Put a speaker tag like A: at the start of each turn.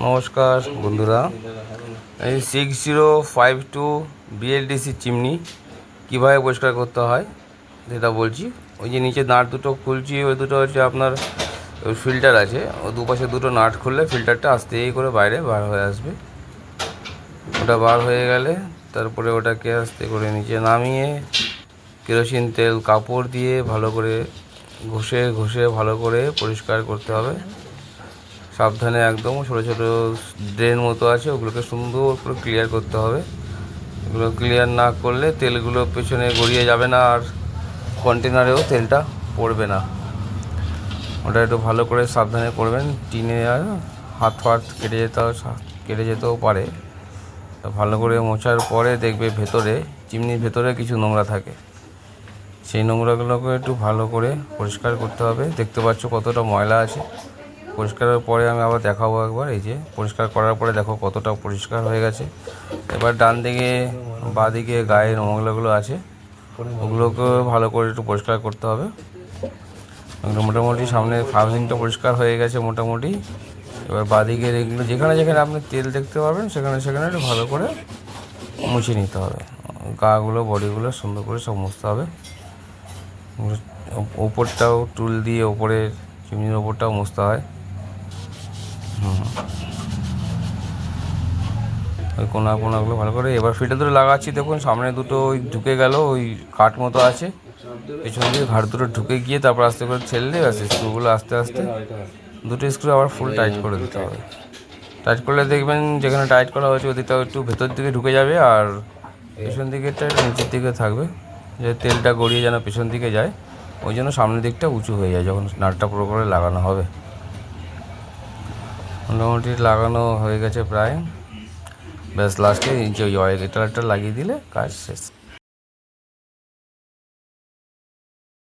A: নমস্কার বন্ধুরা, এই 6052 বিএলডিসি চিমনি কীভাবে পরিষ্কার করতে হয় সেটা বলছি। ওই যে নিচে নাট দুটো খুলছি, ওই দুটো হচ্ছে আপনার ফিল্টার আছে, ও দুপাশে দুটো নাট খুললে ফিল্টারটা আস্তে করে বাইরে বার হয়ে আসবে। ওটা বার হয়ে গেলে তারপরে ওটাকে আস্তে করে নিচে নামিয়ে কেরোসিন তেল কাপড় দিয়ে ভালো করে ঘষে ঘষে ভালো করে পরিষ্কার করতে হবে। সাবধানে একদম ছোটো ছোটো ড্রেন মতো আছে, ওগুলোকে সুন্দর করে ক্লিয়ার করতে হবে। এগুলো ক্লিয়ার না করলে তেলগুলো পেছনে গড়িয়ে যাবে না, আর কন্টেনারেও তেলটা পড়বে না। ওটা একটু ভালো করে সাবধানে করবেন। টিনে আর হাত কেটে যেতেও পারে। ভালো করে মোছার পরে দেখবে ভেতরে, চিমনির ভেতরে কিছু নোংরা থাকে, সেই নোংরাগুলোকে একটু ভালো করে পরিষ্কার করতে হবে। দেখতে পাচ্ছ কতটা ময়লা আছে। পরিষ্কারের পরে আমি আবার দেখাবো একবার। এই যে পরিষ্কার করার পরে দেখো কতটা পরিষ্কার হয়ে গেছে। এবার ডান দিকে বাঁ দিকে গায়ে নোংরাগুলো আছে, ওগুলোকে ভালো করে একটু পরিষ্কার করতে হবে। মোটামুটি সামনে ফাউজিংটা পরিষ্কার হয়ে গেছে মোটামুটি। এবার বাঁ দিকের এগুলো যেখানে যেখানে আপনি তেল দেখতে পাবেন সেখানে সেখানে একটু ভালো করে মুছে নিতে হবে। গাগুলো বডিগুলো সুন্দর করে সব মুছতে হবে। ওপরটাও টুল দিয়ে ওপরের চিমনির ওপরটাও মুছতে হয়। ওই কোনাগুলো ভালো করে। এবার ফিল্টার দুটো লাগাচ্ছি, দেখুন সামনে দুটো ওই ঢুকে গেল, ওই কাঠ মতো আছে, পেছন দিকে ঘাট দুটো ঢুকে গিয়ে তারপর আস্তে করে ছেড়লে আছে স্ক্রুগুলো আস্তে আস্তে দুটো স্ক্রু আবার ফুল টাইট করে দিতে হবে। টাইট করলে দেখবেন যেখানে টাইট করা হয়েছে ওদিকটাও একটু ভেতর দিকে ঢুকে যাবে, আর পেছন দিকেরটা একটু নিচের দিকে থাকবে, যে তেলটা গড়িয়ে যেন পেছন দিকে যায়, ওই জন্য সামনের দিকটা উঁচু হয়ে যায় যখন নাটটা পুরো করে লাগানো হবে। মোটামুটি লাগানো হয়ে গেছে প্রায়। ব্যাস লাস্টে নিচে ওই অয়েল এটা লাগিয়ে দিলে কাজ শেষ।